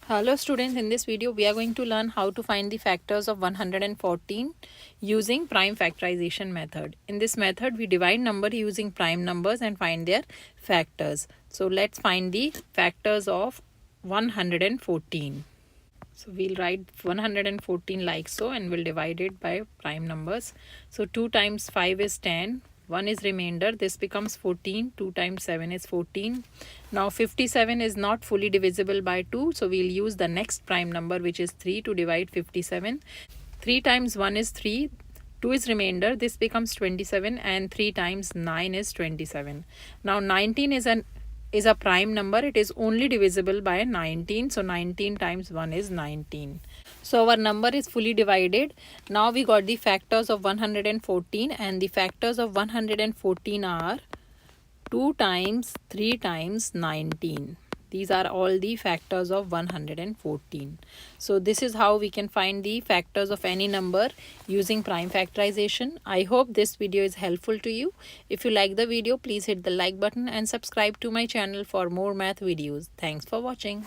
Hello students, in this video we are going to learn how to find the factors of 114 using prime factorization method. In this method we divide number using prime numbers and find their factors. So let's find the factors of 114. So we'll write 114 like so and we'll divide it by prime numbers. So 2 times 5 is 10. 1 is remainder. This becomes 14. 2 times 7 is 14. Now 57 is not fully divisible by 2. So we'll use the next prime number, which is 3, to divide 57. 3 times 1 is 3. 2 is remainder. This becomes 27 and 3 times 9 is 27. Now 19 is a prime number. It is only divisible by 19. So 19 times 1 is 19. So our number is fully divided. Now we got the factors of 114, and the factors of 114 are 2 times 3 times 19. These are all the factors of 114. So this is how we can find the factors of any number using prime factorization. I hope this video is helpful to you. If you like the video, please hit the like button and subscribe to my channel for more math videos. Thanks for watching.